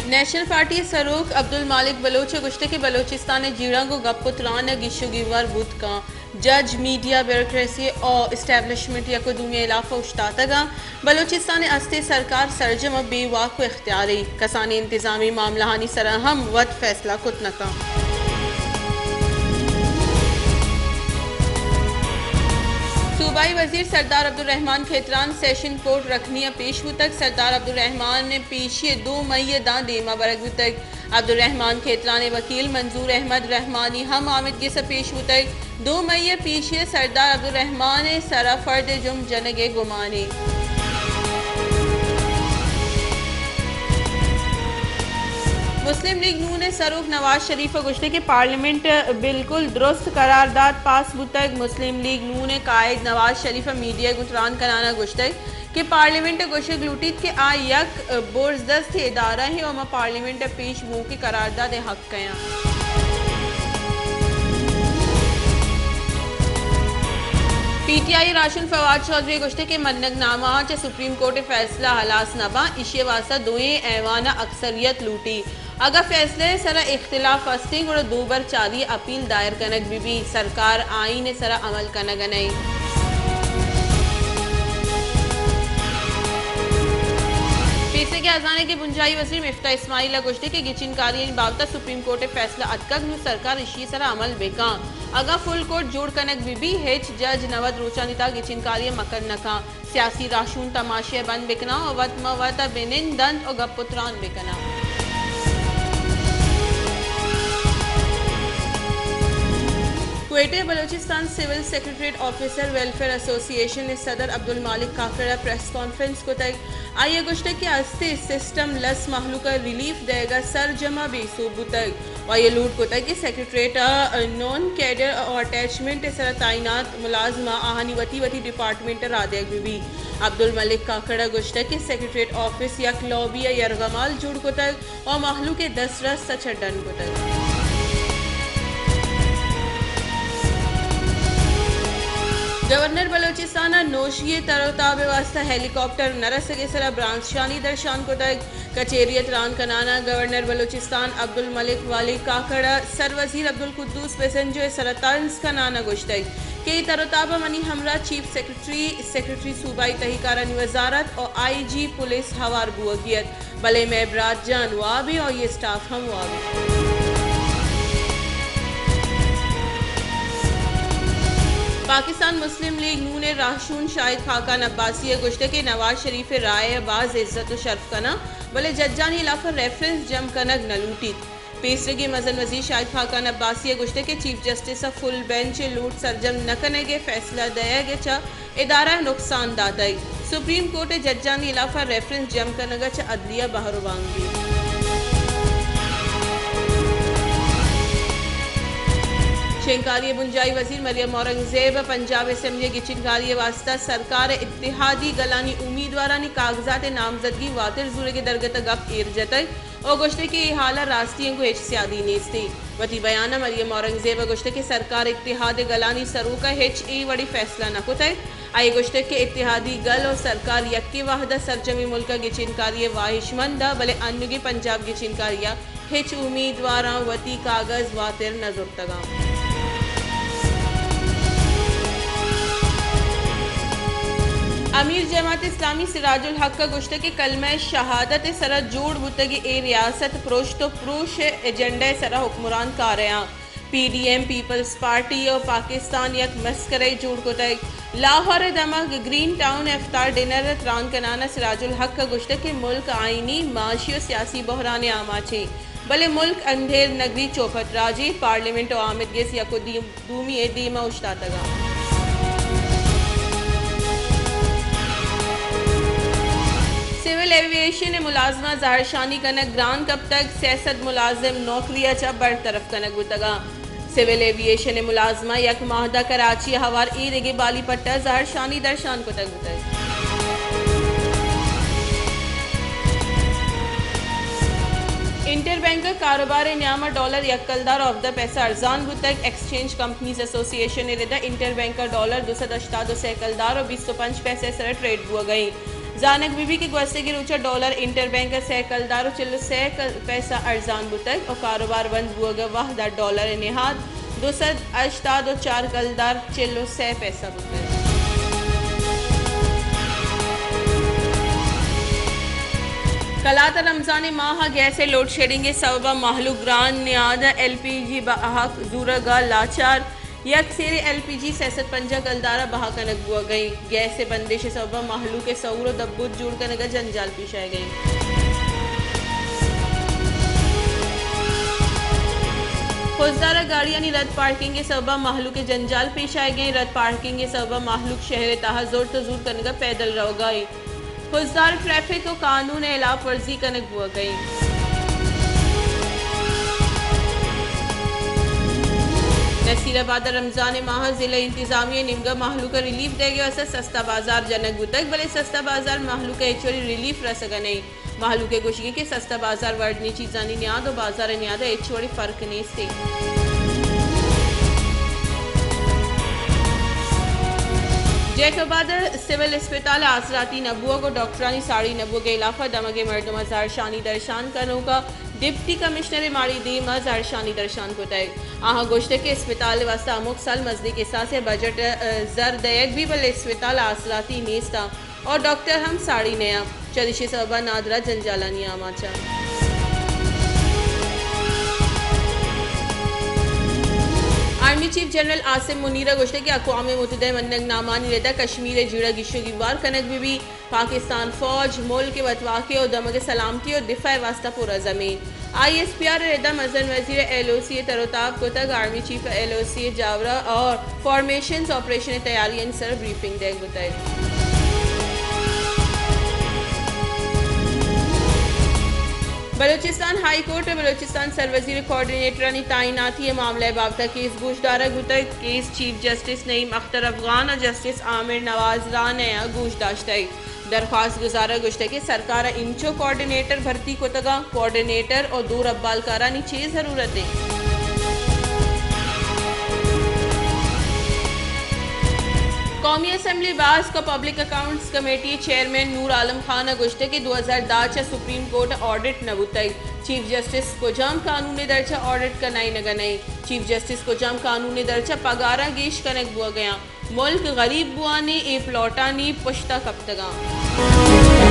National party सरूख Abdul मालिक Bloch गुश्तकी Balochistan जीड़ांगो गप्पुतरान गिशुगिवर बुध का जज मीडिया ब्यूरोक्रेसी और इस्टेब्लिशमेंट या दुनिया इलाफा उश्तातगा बलोचिस्तान अस्ते सरकार सरजम बेवाक इख्तियारी कसानी इंतजामी मामलाहानी सरहम वत फैसला कुतनका सूबाई वजीर सरदार अब्दुल रहमान खेतरान सेशन कोर्ट रखनिया पेशवू तक सरदार अब्दुल रहमान ने पेशी 2 मई दां देमा बरगू तक अब्दुल रहमान खेतरान वकील मंजूर अहमद रहमानी हम आमिद के पेशवू तक 2 मई पेशी सरदार अब्दुल रहमान सरा फर्द जुम जनगे गुमाने मुस्लिम लीग नून ने सरूख नवाज शरीफ गुश्ते के पार्लियामेंट बिल्कुल दुरुस्त करारदाद पास बुतक मुस्लिम लीग नून ने कायद नवाज शरीफ मीडिया गुतरान कराना गुश्ते कि पार्लियामेंट गुशक लूटित के आ यक बोर्जदस्त इदारा है और पार्लियामेंट पेश मुँह की करारदाद हक कया पीटीआई राशन फवाद चौधरी गुश्ते के मन्नगनामा च सुप्रीम कोर्ट फैसला हलास नबा इशे वास्ता दोए ऐवाना अक्सरियत लूटी अगर फैसले सरा इख्तिलाफ अस्तिंग और 2 बार 4 अपील दायर कनक बीबी सरकार आईन सरा अमल कनक नहीं पैसे के अजाने के बुंजाई वजीर मिफ्ता इस्माइल गुश्ते के गिचिनकारी बाबता सुप्रीम कोर्ट फैसला अतकग सरकार इशी सरा अमल बेका अगा फुल कोर्ट जोड़ कनक बीबी हेच जज नवद रोचानिता गिचिनकारी मकर नका सियासी राशून तमाशे बंद बिकना और वत मवत बिनिन दंत और गपुत्रान बिकना क्वेटे Balochistan civil secretariat officer welfare association ने सदर अब्दुल मालिक काकड़ा प्रेस कॉन्फ्रेंस को तक आई गुश्ते के अस्ते सिस्टम लस महलू का रिलीफ देगा सर जमा बेसूबू तक और ये लूट को तक कि सेक्रेटरीट नॉन कैडर और अटैचमेंट सर तैनात मुलाजमा आहानी वती वती डिपार्टमेंट रादेग भी अब्दुल मलिक काकड़ा गुश्ते के सेक्रेटरीट ऑफिस या लॉबी या यरगमाल जुड़ को तक और महलू के 10 रस सचडन को तक गवर्नर बलोचिस्तान नोशिये तरोताब वास्ता हेलीकॉप्टर नरसगे सरा ब्रांचशानी दर्शान को तक कचेरियत रान कनाना गवर्नर बलोचिस्तान अब्दुल मलिक वाली काकड़ा सर वजीर अब्दुल कुद्दूस पेसेंजो सरतांस का नाना गुश्तक के तरोताब मनी हमरा चीफ सेक्रेटरी सूबाई तहकारानी वजारत और IG पुलिस हवार बुअगियत भले मेबरात जान वाबी और ये स्टाफ हम वाबी पाकिस्तान मुस्लिम लीग नून ने राशून शाहिद खाकान अब्बासी गुश्ते के नवाज शरीफ राय बाज इज्जत शर्फ कना भले जज्जानी इलाफा रेफरेंस जम कनक न लूटी पेशरगी मजन वजीर शाहिद खाकान अब्बासी गुश्ते के चीफ जस्टिस फुल बेंच लूट सरजम न कनेगे फैसला दयागे च इदारा नुकसान दातई सुप्रीम कोर्ट जज्जानी इलाफा रेफरेंस जम कनगा च अदलिया बहरवांगी शेंकारी बुंजाई वजीर मरियम औरंगजेब पंजाब असम्बली की चिंगारी वास्ता सरकार इत्तेहादी गलानी उम्मीदवारानी कागजात नामजदगी वातिर जुरे के दरगत गप इरजतक और गुश्ते की हाला रास्तियों को हेच सियादी नेस्ती वती बयाना मरियम औरंगजेब गुश्ते की सरकार इत्तेहाद गलानी सरू का हेच ए वड़ी फैसला न कुतय आई गुश्ते के इत्तेहादी गल और सरकार यक्की वाहदा सरजमी मुल्क की चिंकारी वाहिशमंदा भले अन्य की पंजाब की चिंकारिया हेच उम्मीदवार वती कागज वातिर नजर तगा अमीर जमात इस्लामी सिराजुल हक का गुश्ते के कलमा शहादत सरा जोड़ बुतगी ए रियासत प्रोश तो प्रोश एजेंडा सरा हुक्मरान कार्या PDM पीपल्स पार्टी और पाकिस्तान यक मस्करे जोड़ को तक लाहौर दमक ग्रीन टाउन इफ्तार डिनर त्रान कनाना सिराजुल हक का गुश्ते के मुल्क आईनी माशी और सियासी बहरान आमा छे भले मुल्क अंधेर नगरी चौपट राजी पार्लियामेंट और आमिद गेस यको दूमी दीमा उश्तातगा सिविल एविएशन ने मुलाजमा ज़ाहरशानी कनक ग्रान कब तक सियासत मुलाजिम नौकरिया चा बरतरफ कनक बुतगा सिविल एविएशन ने मुलाजमा यक माहदा कराची हवार ई रेगे बाली पट्टा ज़ाहरशानी दर्शान को तक बुतग इंटरबैंक कारोबार न्यामा डॉलर यकलदार ऑफ द पैसा अर्जान बुतक एक्सचेंज कंपनीज एसोसिएशन ने इंटरबैंक डॉलर 288 से एकलदार और 205 पैसे सर ट्रेड हुआ गई जानक बीबी के गुस्से की रुचा डॉलर इंटरबैंक से कलदारो चिल्लो से पैसा अर्जान बुतक और कारोबार बंद हुआ वाहदा डॉलर निहाद 288 और 4 कलदार चिल्लो से पैसा बुतक। कलाता रमजान माह गैस लोड शेडिंग के सबबा महलू ग्रान न्याद LPG बहक दूरगा लाचार यकसेर LPG सैसत पंजा कलदारा बहा कनक बुआ गई गैस से बंदिश सबबा महलू के सौर दब्बुत जुड़ कनक जंजाल पेश आ गई। फौजदारा गाड़ियां रद्द पार्किंग के सबबा महलू के जंजाल पेश आए गए रद्द पार्किंग के सबबा महलू शहर तहा जोर तजूर कनक पैदल रह गई फौजदार ट्रैफिक को कानून खिलाफ वर्जी कनक बुआ गई। नसीराबाद रमजान माह जिला इंतजामिया निमगा महलू का रिलीफ दे गया सस्ता बाजार जनक बुतक भले सस्ता बाजार महलू का एचोरी रिलीफ रसगा नहीं महलू के गुशगी के सस्ता बाजार वर्डनी चीजानी न्याद और बाजार न्याद एचोरी फर्क नहीं से। जैकबाद सिविल अस्पताल आसराती नबुआ को डॉक्टरानी साड़ी नबुआ के इलाफा दमगे मर्दमा जारशानी दर्शान कनो का डिप्टी कमिश्नर माड़ी दीमा जारशानी दर्शान को तय आहा गोश्त के अस्पताल वास्ता अमुक साल मजदी के साथ बजट जर दयक भी बल अस्पताल आसराती नेस्ता और डॉक्टर हम साड़ी नया चदिश सबा नादरा जंजालानी आमाचा। आर्मी चीफ जनरल आसिम मुनीरा गोश्ते के अक़वाम मुत्तहिदा मन्नग नामानी रहता कश्मीर जीड़ा गिशो की वार कनक भी पाकिस्तान फौज मुल्क के वतवाके और दमग सलामती और दिफा वास्ता पूरा जमीन ISPR रहता मजन वजीर LOC तरोताब को तक आर्मी चीफ LOC जावरा और फॉर्मेशन ऑपरेशन तैयारियां सर ब्रीफिंग देख बताए। बलूचिस्तान हाई कोर्ट और बलूचिस्तान सरवजीर कोऑर्डिनेटर तैनाती मामला बाबता केस गोशदारा गुतर case chief justice Naeem Akhtar Afghan और जस्टिस आमिर नवाज रानया गोशदाश्त दरख्वास्त गुजारा गुश्त के सरकार इंचो कोऑर्डिनेटर भर्ती को तगा कोऑर्डिनेटर और 2 रब्बालकारा नीचे जरूरत है। कौमी असम्बली बास को public accounts committee chairman Noor Alam Khan गुश्ते के 2010 सुप्रीम कोर्ट ऑडिट नबुतई चीफ जस्टिस को जाम कानून दर्जा ऑडिट कनाई नगनई चीफ जस्टिस को जाम कानून दर्जा पगारा गेश कनक बुआ गया मुल्क गरीब बुआ ने ए प्लॉटा ने पुश्ता कब तगा।